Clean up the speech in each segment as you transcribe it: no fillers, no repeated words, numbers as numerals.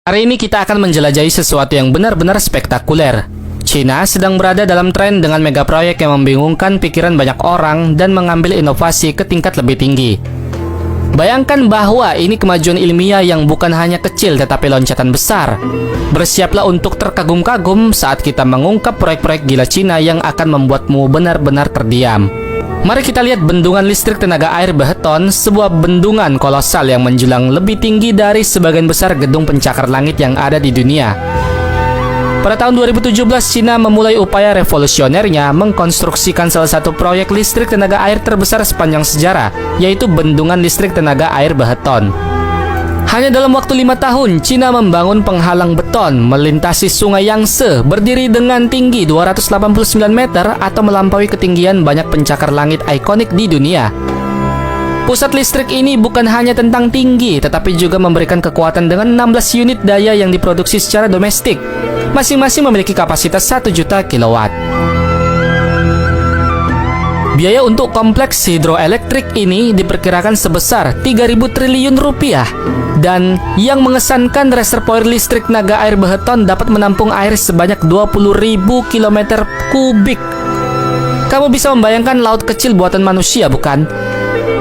Hari ini kita akan menjelajahi sesuatu yang benar-benar spektakuler. China sedang berada dalam tren dengan mega proyek yang membingungkan pikiran banyak orang dan mengambil inovasi ke tingkat lebih tinggi. Bayangkan bahwa ini kemajuan ilmiah yang bukan hanya kecil tetapi loncatan besar. Bersiaplah untuk terkagum-kagum saat kita mengungkap proyek-proyek gila China yang akan membuatmu benar-benar terdiam. Mari kita lihat bendungan listrik tenaga air Baheton, sebuah bendungan kolosal yang menjulang lebih tinggi dari sebagian besar gedung pencakar langit yang ada di dunia. Pada tahun 2017, China memulai upaya revolusionernya mengkonstruksikan salah satu proyek listrik tenaga air terbesar sepanjang sejarah, yaitu bendungan listrik tenaga air Baheton. Hanya dalam waktu 5 tahun, China membangun penghalang beton melintasi sungai Yangtze berdiri dengan tinggi 289 meter atau melampaui ketinggian banyak pencakar langit ikonik di dunia. Pusat listrik ini bukan hanya tentang tinggi, tetapi juga memberikan kekuatan dengan 16 unit daya yang diproduksi secara domestik. Masing-masing memiliki kapasitas 1 juta kilowatt. Biaya untuk kompleks hidroelektrik ini diperkirakan sebesar 3.000 triliun rupiah. Dan yang mengesankan, reservoir listrik naga air Baheton dapat menampung air sebanyak 20.000 km kubik. Kamu bisa membayangkan laut kecil buatan manusia, bukan?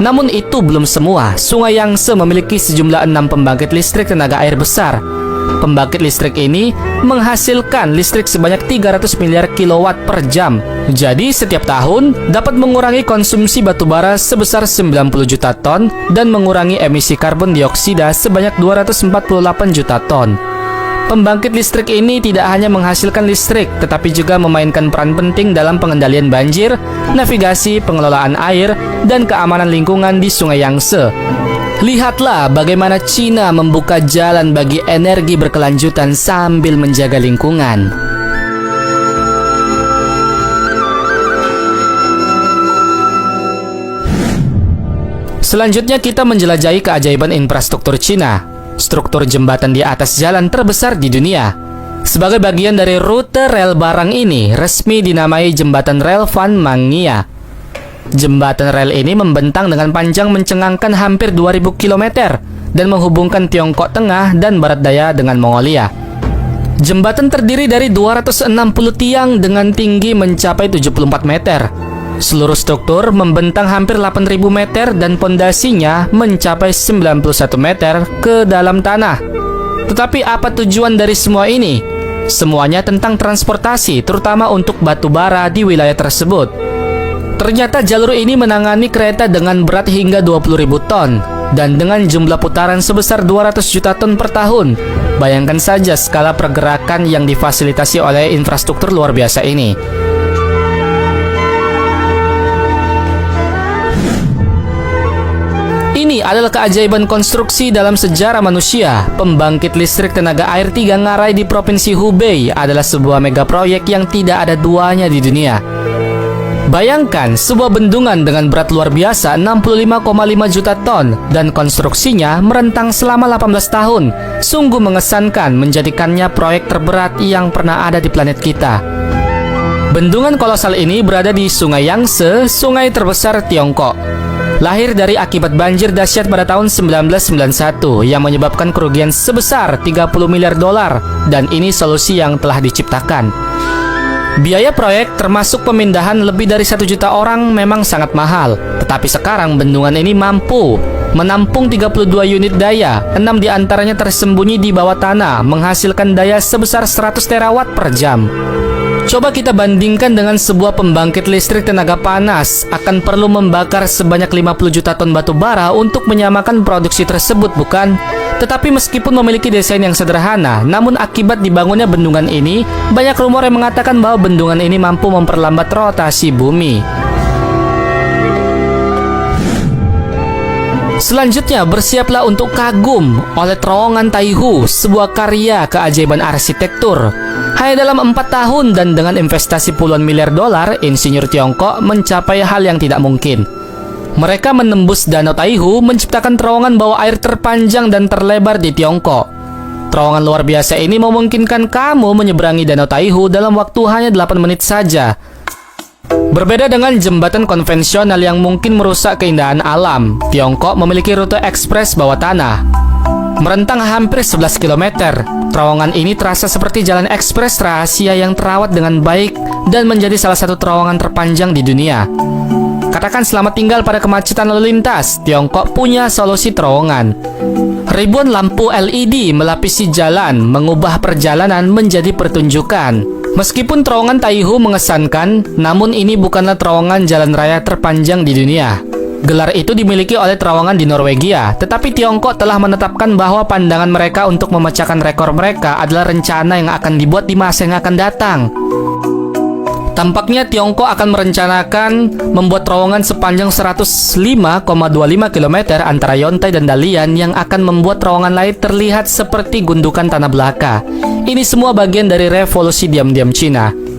Namun itu belum semua. Sungai Yangtze memiliki sejumlah 6 pembangkit listrik tenaga air besar. Pembangkit listrik ini menghasilkan listrik sebanyak 300 miliar kilowatt per jam. Jadi setiap tahun dapat mengurangi konsumsi batubara sebesar 90 juta ton dan mengurangi emisi karbon dioksida sebanyak 248 juta ton. Pembangkit listrik ini tidak hanya menghasilkan listrik, tetapi juga memainkan peran penting dalam pengendalian banjir, navigasi, pengelolaan air, dan keamanan lingkungan di Sungai Yangtze. Lihatlah bagaimana China membuka jalan bagi energi berkelanjutan sambil menjaga lingkungan. Selanjutnya kita menjelajahi keajaiban infrastruktur China, struktur jembatan di atas jalan terbesar di dunia. Sebagai bagian dari rute rel barang ini, resmi dinamai Jembatan Rel Van Mangia. Jembatan rel ini membentang dengan panjang mencengangkan hampir 2.000 km dan menghubungkan Tiongkok Tengah dan Barat Daya dengan Mongolia. Jembatan terdiri dari 260 tiang dengan tinggi mencapai 74 meter. Seluruh struktur membentang hampir 8.000 meter dan pondasinya mencapai 91 meter ke dalam tanah. Tetapi apa tujuan dari semua ini? Semuanya tentang transportasi, terutama untuk batu bara di wilayah tersebut. Ternyata jalur ini menangani kereta dengan berat hingga 20.000 ton dan dengan jumlah putaran sebesar 200 juta ton per tahun. Bayangkan saja skala pergerakan yang difasilitasi oleh infrastruktur luar biasa ini. Ini adalah keajaiban konstruksi dalam sejarah manusia. Pembangkit listrik tenaga air 3 ngarai di Provinsi Hubei adalah sebuah mega proyek yang tidak ada duanya di dunia. Bayangkan sebuah bendungan dengan berat luar biasa 65,5 juta ton dan konstruksinya merentang selama 18 tahun. Sungguh mengesankan, menjadikannya proyek terberat yang pernah ada di planet kita. Bendungan kolosal ini berada di Sungai Yangtze, sungai terbesar Tiongkok. Lahir dari akibat banjir dahsyat pada tahun 1991 yang menyebabkan kerugian sebesar 30 miliar dolar, dan ini solusi yang telah diciptakan. Biaya proyek termasuk pemindahan lebih dari 1 juta orang memang sangat mahal. Tetapi sekarang bendungan ini mampu menampung 32 unit daya, 6 diantaranya tersembunyi di bawah tanah, menghasilkan daya sebesar 100 terawatt per jam. Coba kita bandingkan dengan sebuah pembangkit listrik tenaga panas, akan perlu membakar sebanyak 50 juta ton batu bara untuk menyamakan produksi tersebut, bukan? Tetapi meskipun memiliki desain yang sederhana, namun akibat dibangunnya bendungan ini, banyak rumor yang mengatakan bahwa bendungan ini mampu memperlambat rotasi bumi. Selanjutnya, bersiaplah untuk kagum oleh terowongan Taihu, sebuah karya keajaiban arsitektur. Hanya dalam 4 tahun dan dengan investasi puluhan miliar dolar, insinyur Tiongkok mencapai hal yang tidak mungkin. Mereka menembus Danau Taihu, menciptakan terowongan bawah air terpanjang dan terlebar di Tiongkok. Terowongan luar biasa ini memungkinkan kamu menyeberangi Danau Taihu dalam waktu hanya 8 menit saja. Berbeda dengan jembatan konvensional yang mungkin merusak keindahan alam, Tiongkok memiliki rute ekspres bawah tanah. Merentang hampir 11 km, terowongan ini terasa seperti jalan ekspres rahasia yang terawat dengan baik dan menjadi salah satu terowongan terpanjang di dunia. Katakan selamat tinggal pada kemacetan lalu lintas, Tiongkok punya solusi terowongan. Ribuan lampu LED melapisi jalan, mengubah perjalanan menjadi pertunjukan. Meskipun terowongan Taihu mengesankan, namun ini bukanlah terowongan jalan raya terpanjang di dunia. Gelar itu dimiliki oleh terowongan di Norwegia, tetapi Tiongkok telah menetapkan bahwa pandangan mereka untuk memecahkan rekor mereka adalah rencana yang akan dibuat di masa yang akan datang. Tampaknya Tiongkok akan merencanakan membuat terowongan sepanjang 105,25 km antara Yontai dan Dalian yang akan membuat terowongan lain terlihat seperti gundukan tanah belaka. Ini semua bagian dari revolusi diam-diam Cina.